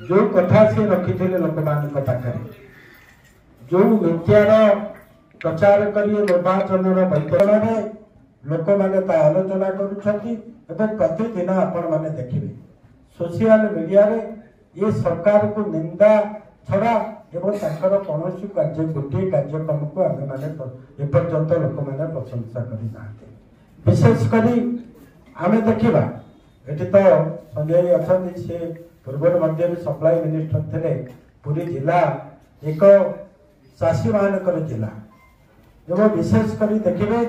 जो कथा से रखी थे लोक पाखे जो मिथ्यार प्रचार करिए निर्वाचन वैतरण में लोक मैंने आलोचना कर प्रतिदिन आपण मैंने देखिए सोशल मीडिया रे ये सरकार को निंदा छड़ा एवं कौन कार्य गोटे कार्यक्रम को आम मैंने एपर्यंत लोक मैंने प्रशंसा करना विशेषकर आम देखा ये तो संजय अच्छा से पूर्व मध्य भी सप्लाई मिनिस्टर थे पुरी जिला एक चाषी मानकर जिला एवं विशेषकर देखिए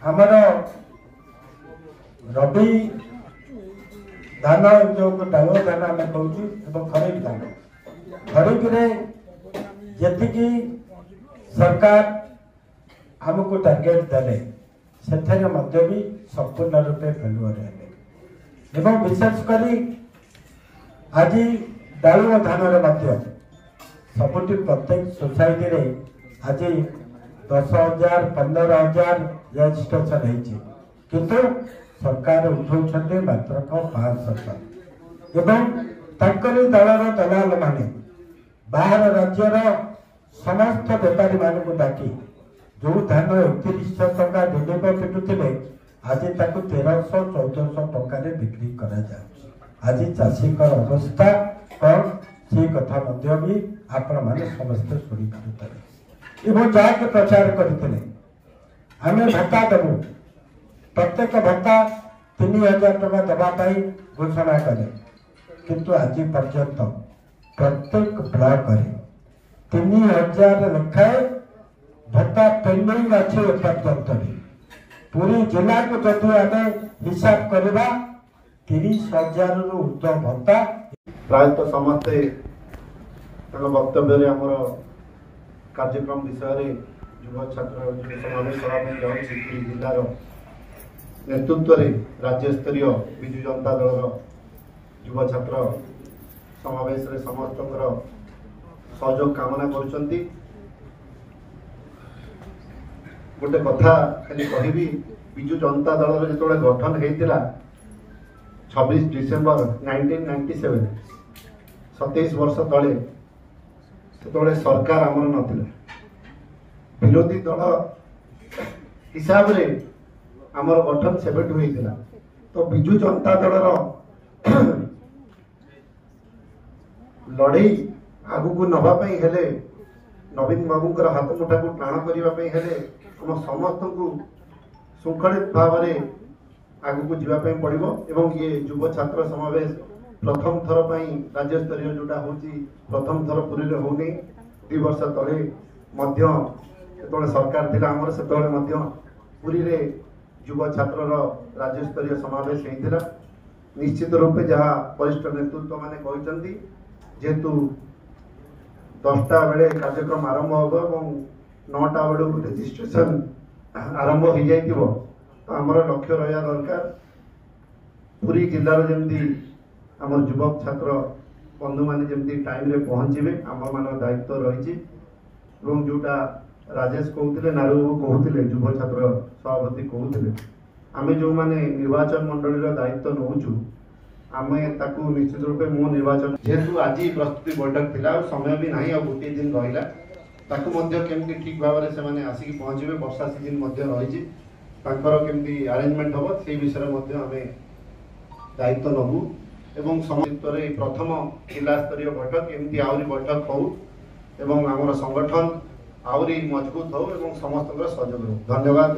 आमर रबी धान जो डालुआ धान आम कहूँ खरीफ धान खरीफ जी सरकार आमको टार्गेट देले से भी संपूर्ण रूपे फेलुअर है विशेषकर आज डालुआ धान सबुठी प्रत्येक सोसाइटी रे आज 10,000 15,000 रजिस्ट्रेशन है किंतु सरकार उठाउछन्ते मात्र 5% एवं तांकरी दलर दलाल माने बाहर राज्यर समस्त व्यापारी मानक डाकी जो धान 3100 टका डिडेप पिटुथिले आज ताकू 1300-1400 टका बिक्री करा जाउछि। आज चाषी अवस्था कौन से कथा भी आपण मैंने समस्ते शुणी पारे एवं जहाँके प्रचार करते आम भत्ता देवु प्रत्येक भत्ता 3,000 टका देवाई घोषणा कले किंतु आज पर्यंत प्रत्येक ब्लॉक 3,000 लेखाए भत्ता पेंडिंग अच्छे एपर्यंत पूरी जिला को जब आम हिसाब करवा 30,000 रु ऊर्ध्व भत्ता प्रायतः समस्ते वक्तव्य आमर कार्यक्रम विषय युव छात्र समावेश करने जिलार नेतृत्व राज्य स्तरीय विजु जनता दल युव छात्र समावेश समस्त सहयोग कामना कर गोटे कथा खाली कहबी विजु जनता दल जो गठन होता 26 डिसेम्बर 1997 27 वर्ष तले से सरकार आमर नथिला विरोधी दल हिसाब रे आमर गठन सेबेठु होइतिला तो विजु जनता दलर लड़ई आगु को नबा पई हेले नवीन बाबूंकर हाथ मुठा को टाण करबा पई हेले हम समस्त को शृंखलित भाव में आगु को जीवाई पड़ो एवं ये युव छात्र समावेश प्रथम थर पर राज्य स्तरीय जोटा हूँ प्रथम थर पुरी में होनी 2 वर्ष तले जो सरकार थी आमर से पुरी में युव छात्र राज्य स्तरीय समावेश होता निश्चित रूपे जहाँ वरिष्ठ नेतृत्व माने कहते जेहेतु 10टा बेले कार्यक्रम आरंभ हो 9टा बेलू रजिस्ट्रेशन आरंभ हो जाए तो आमर लक्ष्य रहा दरकार पूरी जिलार जमी आम युवक छात्र बंधु मैंने जमी टाइम रे पहुँचे आम मान दायित्व रही जोटा राजेश कहते नारू कहते युव छात्र सभापति कहते आम जो मैंने निर्वाचन मंडल दायित्व नौचु आम ताकू निश्चित रूपे मो निर्वाचन जेहेतु आज प्रस्तुति बैठक थिला समय भी ना गोटे दिन रहा केमती ठीक भाव में से आसिक पहुँचे वर्षा सीजन रही केमती अरेंजमेंट हम से विषय आम दायित्व नबू एवं समस्त प्रथम जिला स्तरीय बैठक एमती आहरी बैठक हो एवं आमर संगठन आहरी मजबूत हो एवं समस्त सहयोग हो। धन्यवाद।